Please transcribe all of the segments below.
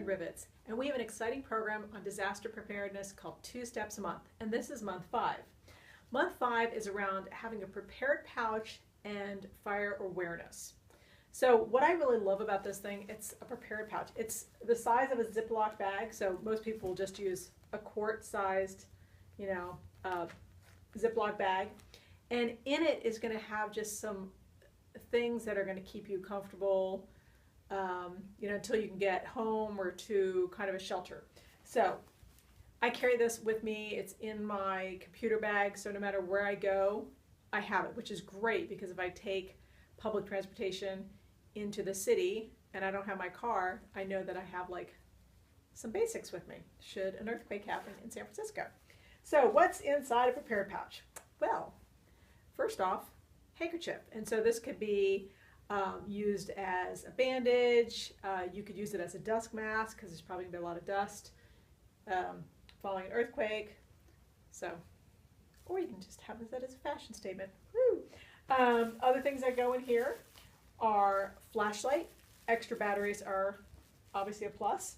Rivets, and we have an exciting program on disaster preparedness called 2 Steps a Month, and this is month 5. Month 5 is around having a prepared pouch and fire awareness. So what I really love about this thing, it's a prepared pouch. It's the size of a Ziploc bag, so most people will just use a quart-sized, Ziploc bag, and in it is going to have just some things that are going to keep you comfortable, until you can get home or to kind of a shelter. So I carry this with me. It's in my computer bag, so no matter where I go, I have it, which is great because if I take public transportation into the city and I don't have my car, I know that I have like some basics with me should an earthquake happen in San Francisco. So what's inside a prepared pouch? Well, first off, handkerchief. And so this could be used as a bandage. You could use it as a dust mask because there's probably going to be a lot of dust following an earthquake. So, or you can just have that as a fashion statement. Woo! Other things that go in here are flashlight. Extra batteries are obviously a plus.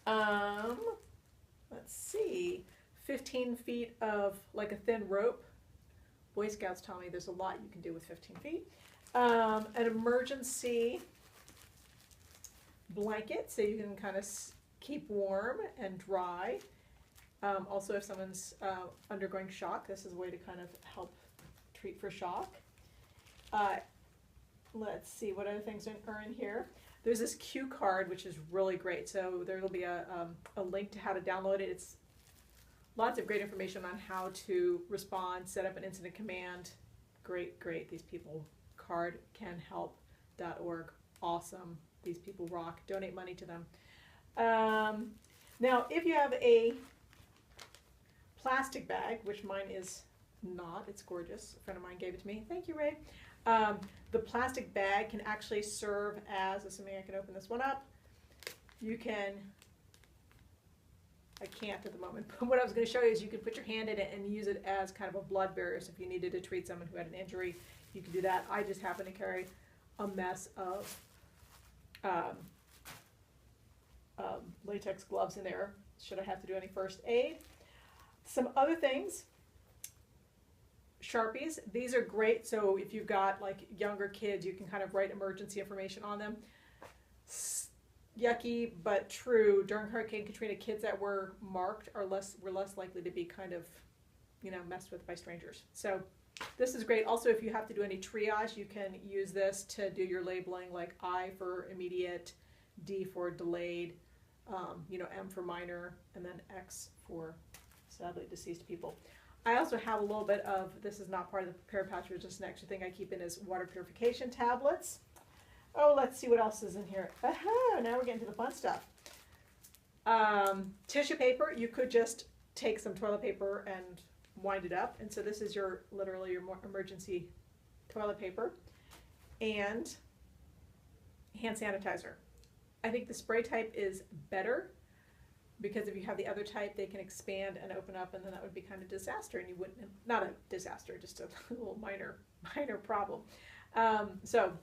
Let's see, 15 feet of like a thin rope. Boy Scouts tell me there's a lot you can do with 15 feet. An emergency blanket so you can kind of keep warm and dry. Also, if someone's undergoing shock, this is a way to kind of help treat for shock. Let's see what other things are in here. There's this cue card, which is really great. So there will be a link to how to download it. It's lots of great information on how to respond, set up an incident command. Great. These people, cardcanhelp.org. Awesome. These people rock. Donate money to them. Now, if you have a plastic bag, which mine is not, it's gorgeous. A friend of mine gave it to me. Thank you, Ray. The plastic bag can actually serve as, assuming I can open this one up, you can, I can't at the moment, but what I was going to show you is you can put your hand in it and use it as kind of a blood barrier. So if you needed to treat someone who had an injury, you can do that. I just happen to carry a mess of latex gloves in there, should I have to do any first aid. Some other things. Sharpies, these are great. So if you've got like younger kids, you can kind of write emergency information on them. Yucky, but true. During Hurricane Katrina, kids that were marked were less likely to be kind of, messed with by strangers. So this is great. Also, if you have to do any triage, you can use this to do your labeling, like I for immediate, D for delayed, M for minor, and then X for sadly deceased people. I also have a little bit of, this is not part of the prepared pouch, but just an extra thing I keep in is water purification tablets. Oh, let's see what else is in here. Aha, now we're getting to the fun stuff. Tissue paper, you could just take some toilet paper and wind it up. And so this is literally your emergency toilet paper. And hand sanitizer. I think the spray type is better, because if you have the other type, they can expand and open up, and then that would be kind of disaster, and you wouldn't, not a disaster, just a little minor problem. So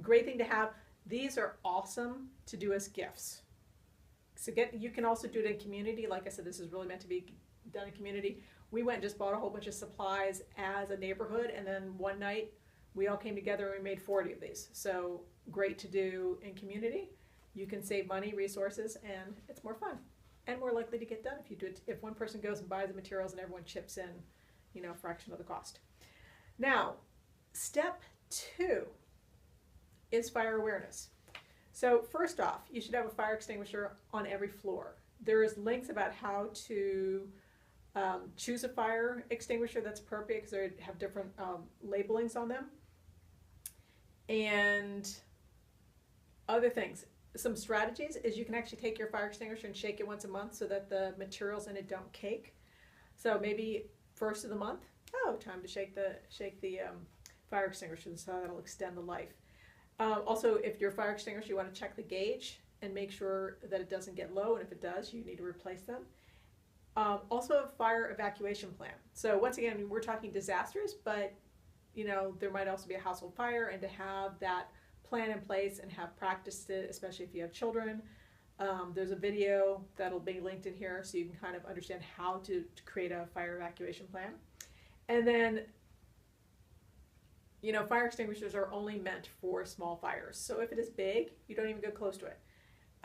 great thing to have. These are awesome to do as gifts. So you can also do it in community. Like I said, this is really meant to be done in community. We went and just bought a whole bunch of supplies as a neighborhood, and then one night we all came together and we made 40 of these. So great to do in community. You can save money, resources, and it's more fun. And more likely to get done if you do it. If one person goes and buys the materials and everyone chips in, a fraction of the cost. Now, step 2 is fire awareness. So first off, you should have a fire extinguisher on every floor. There is links about how to choose a fire extinguisher that's appropriate, because they have different labelings on them. And other things. Some strategies is you can actually take your fire extinguisher and shake it once a month so that the materials in it don't cake. So maybe first of the month, time to shake the fire extinguisher, so that'll extend the life. Also, if your fire extinguisher, you want to check the gauge and make sure that it doesn't get low, and if it does, you need to replace them. Also, a fire evacuation plan. So once again, we're talking disasters, but there might also be a household fire, and to have that plan in place and have practiced it, especially if you have children, There's a video that'll be linked in here so you can kind of understand how to create a fire evacuation plan. And then, you know, fire extinguishers are only meant for small fires. So if it is big, you don't even go close to it.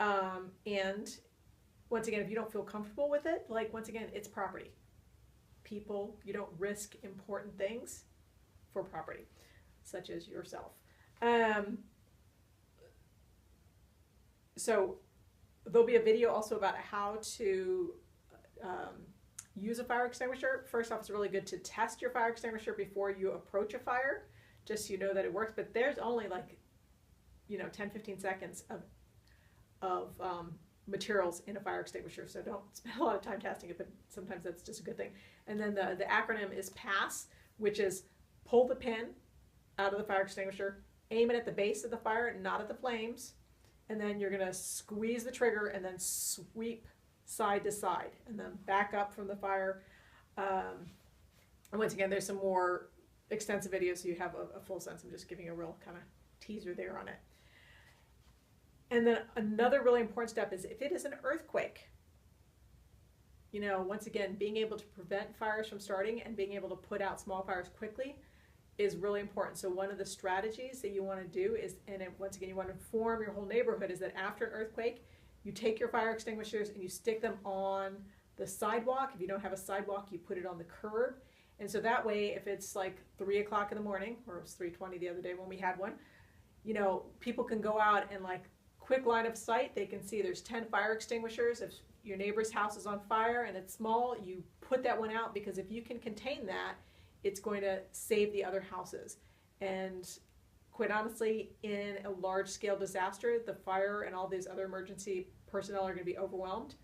And once again, if you don't feel comfortable with it, like, once again, it's property. People, you don't risk important things for property, such as yourself. So there'll be a video also about how to use a fire extinguisher. First off, it's really good to test your fire extinguisher before you approach a fire, just so you know that it works. But there's only, like, you know, 10-15 seconds of materials in a fire extinguisher, so don't spend a lot of time testing it, but sometimes that's just a good thing. And then the acronym is PASS, which is pull the pin out of the fire extinguisher, aim it at the base of the fire, not at the flames, and then you're going to squeeze the trigger and then sweep side to side and then back up from the fire. And once again, there's some more extensive videos so you have a full sense. I'm just giving a real kind of teaser there on it. And then another really important step is if it is an earthquake, you know, once again, being able to prevent fires from starting and being able to put out small fires quickly is really important. So one of the strategies that you want to do is, and once again, you want to inform your whole neighborhood, is that after an earthquake, you take your fire extinguishers and you stick them on the sidewalk. If you don't have a sidewalk, you put it on the curb. And so that way, if it's like 3 o'clock in the morning, or it was 3:20 the other day when we had one, you know, people can go out and, like, quick line of sight, they can see there's 10 fire extinguishers. If your neighbor's house is on fire and it's small, you put that one out, because if you can contain that, it's going to save the other houses. And quite honestly, in a large-scale disaster, the fire and all these other emergency personnel are going to be overwhelmed.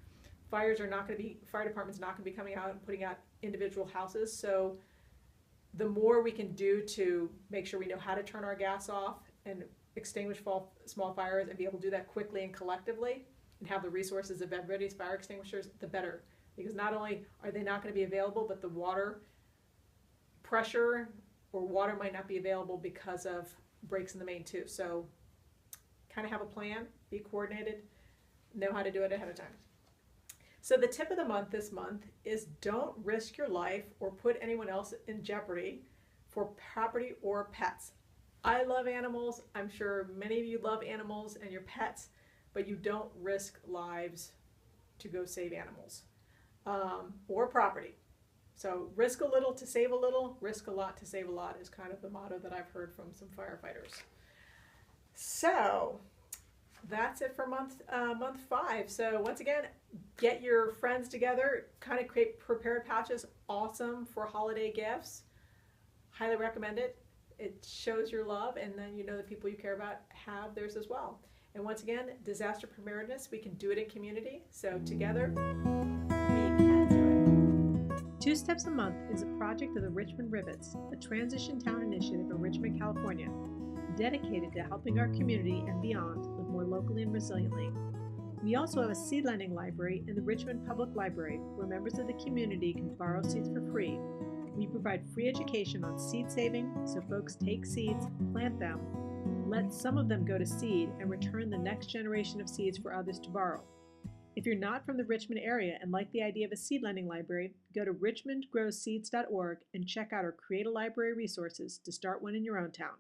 Fire department's not going to be coming out and putting out individual houses. So the more we can do to make sure we know how to turn our gas off and extinguish small fires and be able to do that quickly and collectively and have the resources of everybody's fire extinguishers, the better. Because not only are they not going to be available, but the water pressure or water might not be available because of breaks in the main too. So kind of have a plan, be coordinated, know how to do it ahead of time. So the tip of the month this month is don't risk your life or put anyone else in jeopardy for property or pets. I love animals. I'm sure many of you love animals and your pets, but you don't risk lives to go save animals or property. So risk a little to save a little, risk a lot to save a lot is kind of the motto that I've heard from some firefighters. So that's it for month 5. So once again, get your friends together, kind of create prepared pouches, awesome for holiday gifts. Highly recommend it. It shows your love, and then you know the people you care about have theirs as well. And once again, disaster preparedness, we can do it in community. So together, we can do it. 2 Steps a Month is a project of the Richmond Rivets, a transition town initiative in Richmond, California, dedicated to helping our community and beyond live more locally and resiliently. We also have a seed lending library in the Richmond Public Library where members of the community can borrow seeds for free. We provide free education on seed saving, so folks take seeds, plant them, let some of them go to seed, and return the next generation of seeds for others to borrow. If you're not from the Richmond area and like the idea of a seed lending library, go to richmondgrowseeds.org and check out our Create a Library resources to start one in your own town.